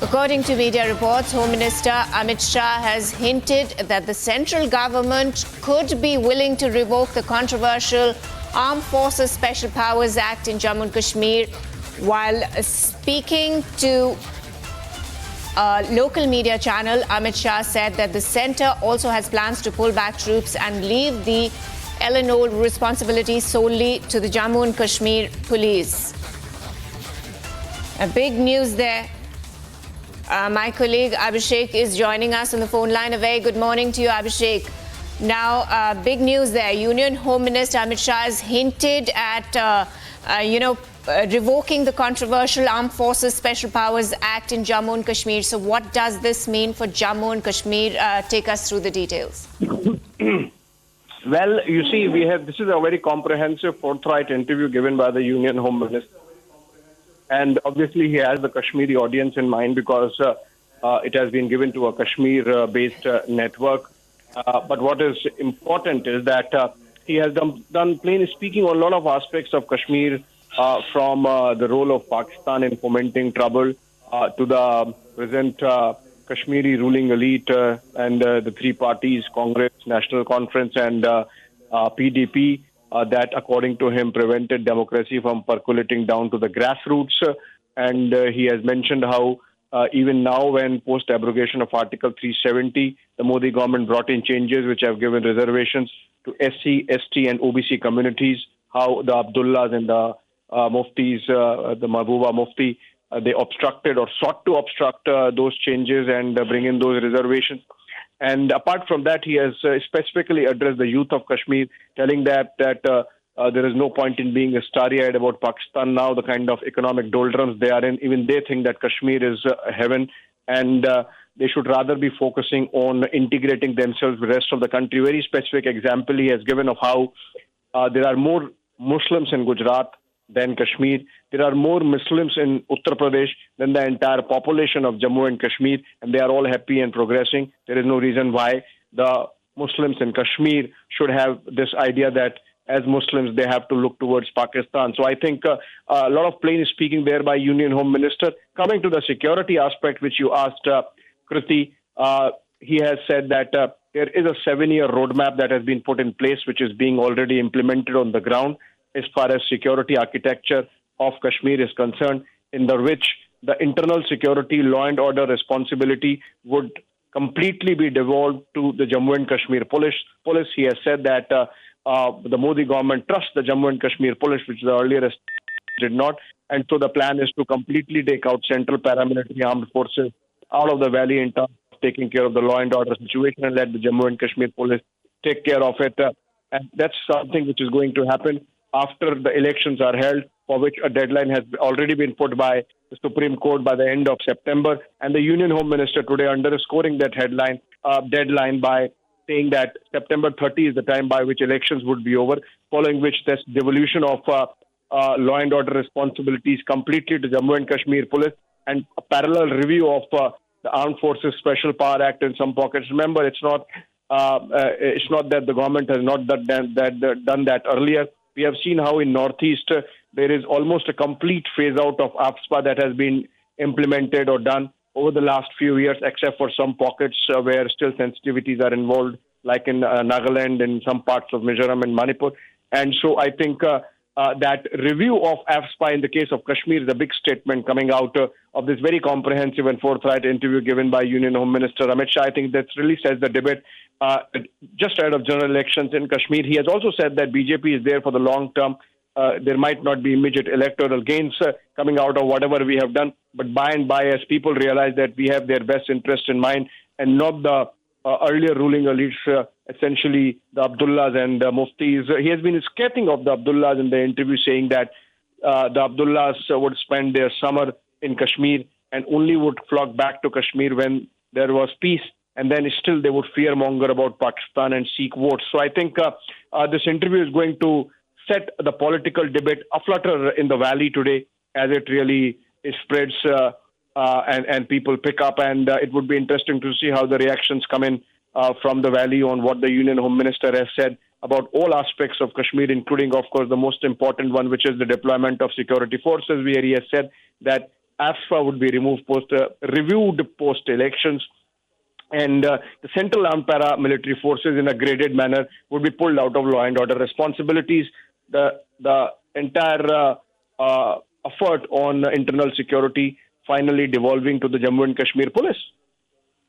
According to media reports, Home Minister Amit Shah has hinted that the central government could be willing to revoke the controversial Armed Forces Special Powers Act in Jammu and Kashmir. While speaking to a local media channel, Amit Shah said that the centre also has plans to pull back troops and leave the LNO responsibility solely to the Jammu and Kashmir police. A big news there. My colleague Abhishek is joining us on the phone line. A very good morning to you, Abhishek. Now, big news there. Union Home Minister Amit Shah has hinted at, revoking the controversial Armed Forces Special Powers Act in Jammu and Kashmir. So what does this mean for Jammu and Kashmir? Take us through the details. Well, you see, this is a very comprehensive, forthright interview given by the Union Home Minister. And obviously, he has the Kashmiri audience in mind because it has been given to a Kashmir-based network. But what is important is that he has done plain speaking on a lot of aspects of Kashmir, from the role of Pakistan in fomenting trouble to the present Kashmiri ruling elite and the three parties, Congress, National Conference, and PDP. That, according to him, prevented democracy from percolating down to the grassroots. And he has mentioned how even now, when post-abrogation of Article 370, the Modi government brought in changes which have given reservations to SC, ST and OBC communities, how the Abdullahs and the Muftis, the Mahbooba Mufti, they obstructed or sought to obstruct those changes and bring in those reservations. And apart from that, he has specifically addressed the youth of Kashmir, telling that there is no point in being starry-eyed about Pakistan now, the kind of economic doldrums they are in. Even they think that Kashmir is heaven, and they should rather be focusing on integrating themselves with the rest of the country. Very specific example he has given of how there are more Muslims in Gujarat than Kashmir. There are more Muslims in Uttar Pradesh than the entire population of Jammu and Kashmir, and they are all happy and progressing. There is no reason why the Muslims in Kashmir should have this idea that as Muslims they have to look towards Pakistan. So I think a lot of plain speaking there by Union Home Minister. Coming to the security aspect which you asked, Kriti, he has said that there is a 7-year roadmap that has been put in place which is being already implemented on the ground as far as security architecture of Kashmir is concerned, in which the internal security, law and order responsibility would completely be devolved to the Jammu and Kashmir police. He has said that the Modi government trusts the Jammu and Kashmir police, which the earlier did not. And so the plan is to completely take out central paramilitary armed forces out of the valley in terms of taking care of the law and order situation and let the Jammu and Kashmir police take care of it. And that's something which is going to happen after the elections are held, for which a deadline has already been put by the Supreme Court by the end of September. And the Union Home Minister today underscoring that deadline by saying that September 30 is the time by which elections would be over, following which this devolution of law and order responsibilities completely to Jammu and Kashmir police and a parallel review of the Armed Forces Special Power Act in some pockets. Remember, it's not that the government has not done that earlier. We have seen how in Northeast there is almost a complete phase out of AFSPA that has been implemented or done over the last few years, except for some pockets where still sensitivities are involved, like in Nagaland and some parts of Mizoram and Manipur. And so I think that review of AFSPA in the case of Kashmir is a big statement coming out of this very comprehensive and forthright interview given by Union Home Minister Amit Shah. I think that really sets the debate just ahead of general elections in Kashmir. He has also said that BJP is there for the long term. There might not be immediate electoral gains coming out of whatever we have done, but by and by, as people realize that we have their best interest in mind and not the earlier ruling elites, essentially the Abdullahs and the Muftis. He has been scathing of the Abdullahs in the interview, saying that the Abdullahs would spend their summer in Kashmir and only would flock back to Kashmir when there was peace. And then still they would fearmonger about Pakistan and seek votes. So I think this interview is going to set the political debate aflutter in the valley today as it really spreads and people pick up. And it would be interesting to see how the reactions come in from the valley on what the Union Home Minister has said about all aspects of Kashmir, including, of course, the most important one, which is the deployment of security forces, where he has said that AFSPA would be reviewed post-elections, and the central armed paramilitary forces in a graded manner would be pulled out of law and order responsibilities. The entire effort on internal security finally devolving to the Jammu and Kashmir police.